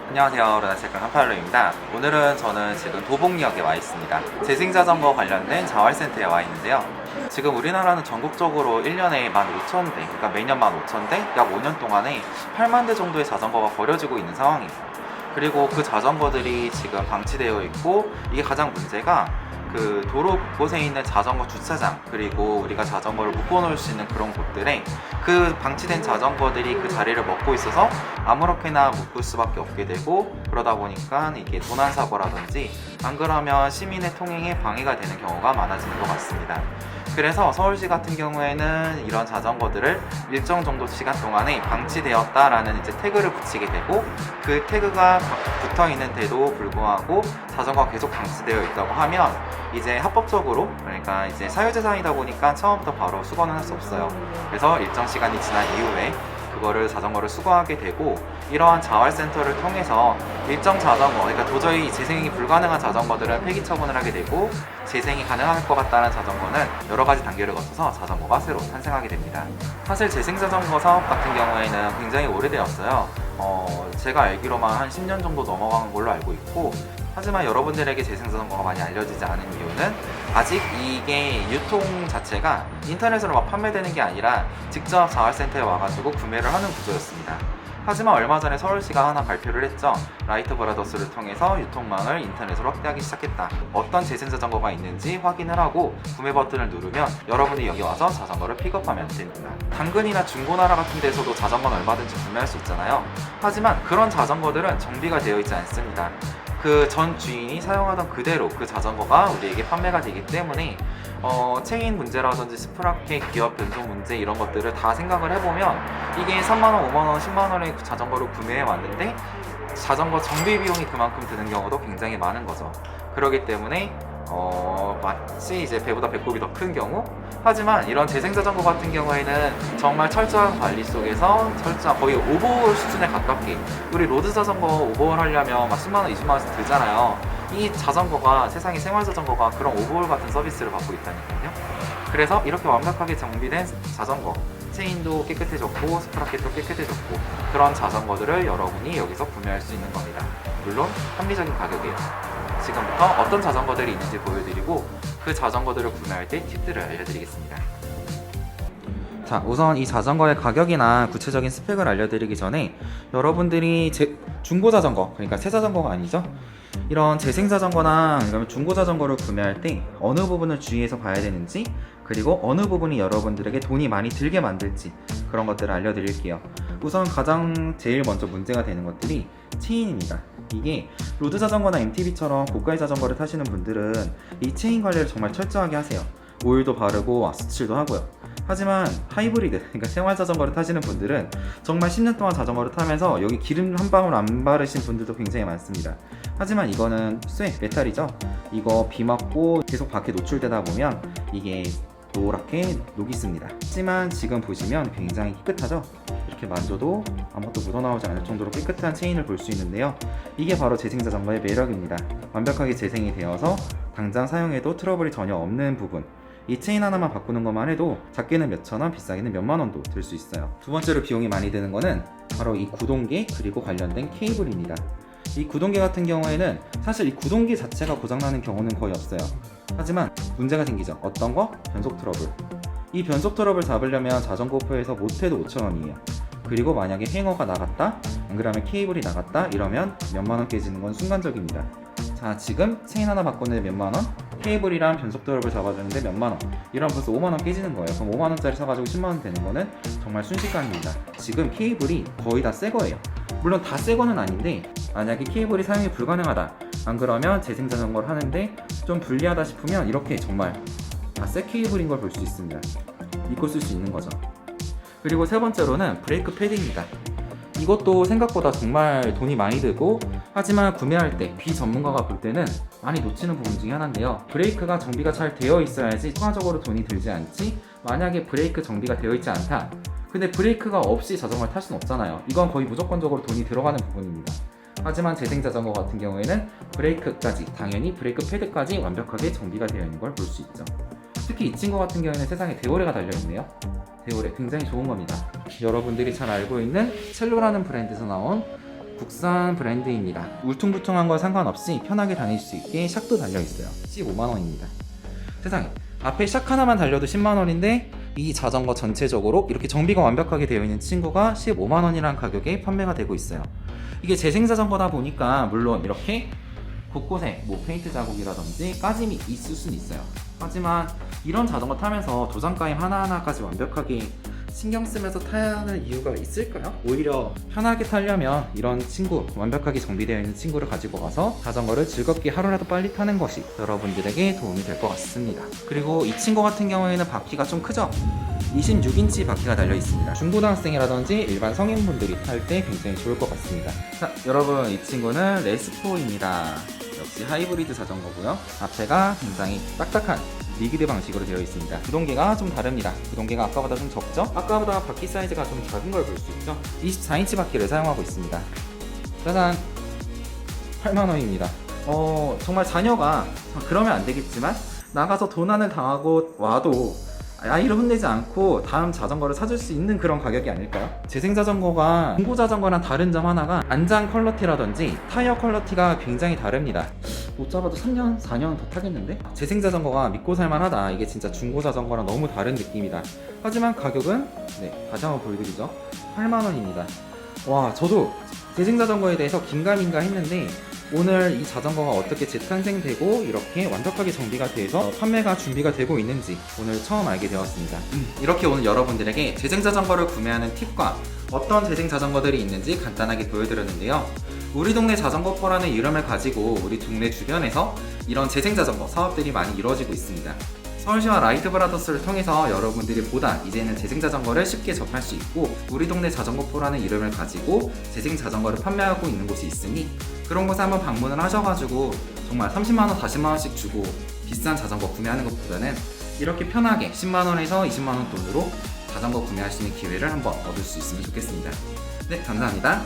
안녕하세요. 르나체크 한팔로입니다. 오늘은 저는 지금 도봉역에 와 있습니다. 재생자전거 관련된 자활센터에 와 있는데요. 지금 우리나라는 전국적으로 1년에 15,000대, 그러니까 매년 15,000대, 약 5년 동안에 8만 대 정도의 자전거가 버려지고 있는 상황이에요. 그리고 그 자전거들이 지금 방치되어 있고, 이게 가장 문제가 그 도로 곳곳에 있는 자전거 주차장, 그리고 우리가 자전거를 묶어놓을 수 있는 그런 곳들에 그 방치된 자전거들이 그 자리를 먹고 있어서 아무렇게나 묶을 수밖에 없게 되고, 그러다 보니까 이게 도난사고라든지 안 그러면 시민의 통행에 방해가 되는 경우가 많아지는 것 같습니다. 그래서 서울시 같은 경우에는 이런 자전거들을 일정 정도 시간 동안에 방치되었다라는 이제 태그를 붙이게 되고, 그 태그가 붙어 있는데도 불구하고 자전거가 계속 방치되어 있다고 하면 이제 합법적으로, 그러니까 이제 사유재산이다 보니까 처음부터 바로 수거는 할 수 없어요. 그래서 일정 시간이 지난 이후에 그거를 자전거를 수거하게 되고, 이러한 자활센터를 통해서 일정 자전거, 그러니까 도저히 재생이 불가능한 자전거들은 폐기 처분을 하게 되고, 재생이 가능할 것 같다는 자전거는 여러 가지 단계를 거쳐서 자전거가 새로 탄생하게 됩니다. 사실 재생자전거 사업 같은 경우에는 굉장히 오래되었어요. 제가 알기로만 한 10년 정도 넘어간 걸로 알고 있고, 하지만 여러분들에게 재생자전거가 많이 알려지지 않은 이유는 아직 이게 유통 자체가 인터넷으로 막 판매되는 게 아니라 직접 자활센터에 와가지고 구매를 하는 구조였습니다. 하지만 얼마 전에 서울시가 하나 발표를 했죠. 라이트 브라더스를 통해서 유통망을 인터넷으로 확대하기 시작했다. 어떤 재생자전거가 있는지 확인을 하고 구매 버튼을 누르면 여러분이 여기 와서 자전거를 픽업하면 됩니다. 당근이나 중고나라 같은 데서도 자전거는 얼마든지 구매할 수 있잖아요. 하지만 그런 자전거들은 정비가 되어 있지 않습니다. 그 전 주인이 사용하던 그대로 그 자전거가 우리에게 판매가 되기 때문에 체인 문제라든지 스프라켓, 기어 변속 문제 이런 것들을 다 생각을 해보면 이게 3만원, 5만원, 10만원의 자전거를 구매해 왔는데 자전거 정비 비용이 그만큼 드는 경우도 굉장히 많은 거죠. 그렇기 때문에 마치 이제 배보다 배꼽이 더 큰 경우, 하지만 이런 재생자전거 같은 경우에는 정말 철저한 관리 속에서 거의 오버홀 수준에 가깝게, 우리 로드 자전거 오버홀 하려면 막 10만원, 20만원씩 들잖아요. 이 자전거가, 세상의 생활자전거가 그런 오버홀 같은 서비스를 받고 있다니까요. 그래서 이렇게 완벽하게 정비된 자전거, 체인도 깨끗해졌고 스프라켓도 깨끗해졌고, 그런 자전거들을 여러분이 여기서 구매할 수 있는 겁니다. 물론 합리적인 가격이에요. 지금부터 어떤 자전거들이 있는지 보여드리고 그 자전거들을 구매할 때 팁들을 알려드리겠습니다. 자, 우선 이 자전거의 가격이나 구체적인 스펙을 알려드리기 전에 여러분들이 중고 자전거, 그러니까 새 자전거가 아니죠, 이런 재생 자전거나 아니면 중고 자전거를 구매할 때 어느 부분을 주의해서 봐야 되는지, 그리고 어느 부분이 여러분들에게 돈이 많이 들게 만들지, 그런 것들을 알려드릴게요. 우선 가장 제일 먼저 문제가 되는 것들이 체인입니다. 이게 로드 자전거나 MTB처럼 고가의 자전거를 타시는 분들은 이 체인 관리를 정말 철저하게 하세요. 오일도 바르고 와스칠도 하고요. 하지만 하이브리드, 그러니까 생활 자전거를 타시는 분들은 정말 10년 동안 자전거를 타면서 여기 기름 한 방울 안 바르신 분들도 굉장히 많습니다. 하지만 이거는 메탈이죠. 이거 비 맞고 계속 밖에 노출되다 보면 이게 노랗게 녹이 습니다. 하지만 지금 보시면 굉장히 깨끗하죠? 이렇게 만져도 아무것도 묻어나오지 않을 정도로 깨끗한 체인을 볼 수 있는데요. 이게 바로 재생자전거의 매력입니다. 완벽하게 재생이 되어서 당장 사용해도 트러블이 전혀 없는 부분, 이 체인 하나만 바꾸는 것만 해도 작게는 몇천원, 비싸게는 몇만원도 들 수 있어요. 두 번째로 비용이 많이 드는 거는 바로 이 구동계, 그리고 관련된 케이블입니다. 이 구동계 같은 경우에는 사실 이 구동계 자체가 고장나는 경우는 거의 없어요. 하지만 문제가 생기죠. 어떤 거? 변속 트러블. 이 변속 트러블 잡으려면 자전거표에서 못해도 5,000원이에요. 그리고 만약에 행어가 나갔다, 안 그러면 케이블이 나갔다 이러면 몇만원 깨지는 건 순간적입니다. 자, 지금 체인 하나 바꾸는데 몇만원, 케이블이랑 변속 트러블 잡아주는데 몇만원, 이러면 벌써 5만원 깨지는 거예요. 그럼 5만원짜리 사가지고 10만원 되는 거는 정말 순식간입니다. 지금 케이블이 거의 다 새 거예요. 물론 다 새 거는 아닌데, 만약에 케이블이 사용이 불가능하다, 안 그러면 재생자전거를 하는데 좀 불리하다 싶으면 이렇게 정말 다 새 케이블인 걸 볼 수 있습니다. 믿고 쓸 수 있는 거죠. 그리고 세 번째로는 브레이크 패드입니다. 이것도 생각보다 정말 돈이 많이 들고, 하지만 구매할 때 비전문가가 볼 때는 많이 놓치는 부분 중에 하나인데요. 브레이크가 정비가 잘 되어 있어야지 추가적으로 돈이 들지 않지, 만약에 브레이크 정비가 되어 있지 않다, 근데 브레이크가 없이 자전거를 탈 수는 없잖아요. 이건 거의 무조건적으로 돈이 들어가는 부분입니다. 하지만 재생자전거 같은 경우에는 브레이크까지, 당연히 브레이크 패드까지 완벽하게 정비가 되어 있는 걸 볼 수 있죠. 특히 이 친구 같은 경우에는 세상에 데오레가 달려있네요. 데오레 굉장히 좋은 겁니다. 여러분들이 잘 알고 있는 첼로라는 브랜드에서 나온 국산 브랜드입니다. 울퉁불퉁한 거 상관없이 편하게 다닐 수 있게 샥도 달려있어요. 15만원입니다. 세상에, 앞에 샥 하나만 달려도 10만원인데 이 자전거 전체적으로 이렇게 정비가 완벽하게 되어 있는 친구가 15만원이라는 가격에 판매가 되고 있어요. 이게 재생 자전거다 보니까 물론 이렇게 곳곳에 뭐 페인트 자국이라든지 까짐이 있을 수는 있어요. 하지만 이런 자전거 타면서 도장가임 하나하나까지 완벽하게 신경 쓰면서 타야 하는 이유가 있을까요? 오히려 편하게 타려면 이런 친구, 완벽하게 정비되어 있는 친구를 가지고 가서 자전거를 즐겁게 하루라도 빨리 타는 것이 여러분들에게 도움이 될 것 같습니다. 그리고 이 친구 같은 경우에는 바퀴가 좀 크죠? 26인치 바퀴가 달려 있습니다. 중고등학생이라든지 일반 성인분들이 탈 때 굉장히 좋을 것 같습니다. 자, 여러분, 이 친구는 레스포입니다. 역시 하이브리드 자전거고요. 앞에가 굉장히 딱딱한 리기드 방식으로 되어 있습니다. 구동계가 좀 다릅니다. 구동계가 아까보다 좀 적죠? 아까보다 바퀴 사이즈가 좀 작은 걸 볼 수 있죠? 24인치 바퀴를 사용하고 있습니다. 짜잔! 8만원입니다. 정말 자녀가 그러면 안 되겠지만 나가서 도난을 당하고 와도 아이를 혼내지 않고 다음 자전거를 사줄 수 있는 그런 가격이 아닐까요? 재생 자전거가 중고 자전거랑 다른 점 하나가 안장 퀄러티라든지 타이어 퀄러티가 굉장히 다릅니다. 못 잡아도 3년, 4년 더 타겠는데? 재생 자전거가 믿고 살만하다. 이게 진짜 중고 자전거랑 너무 다른 느낌이다. 하지만 가격은 다시 한번 보여드리죠. 8만원입니다. 와, 저도 재생 자전거에 대해서 긴가민가 했는데 오늘 이 자전거가 어떻게 재탄생되고 이렇게 완벽하게 정비가 돼서 판매가 준비가 되고 있는지 오늘 처음 알게 되었습니다. 이렇게 오늘 여러분들에게 재생 자전거를 구매하는 팁과 어떤 재생 자전거들이 있는지 간단하게 보여드렸는데요. 우리 동네 자전거포라는 이름을 가지고 우리 동네 주변에서 이런 재생 자전거 사업들이 많이 이루어지고 있습니다. 서울시와 라이트 브라더스를 통해서 여러분들이 보다 이제는 재생 자전거를 쉽게 접할 수 있고 우리 동네 자전거포라는 이름을 가지고 재생 자전거를 판매하고 있는 곳이 있으니 그런 곳에 한번 방문을 하셔가지고 정말 30만원, 40만원씩 주고 비싼 자전거 구매하는 것보다는 이렇게 편하게 10만원에서 20만원 돈으로 자전거 구매할 수 있는 기회를 한번 얻을 수 있으면 좋겠습니다. 네, 감사합니다.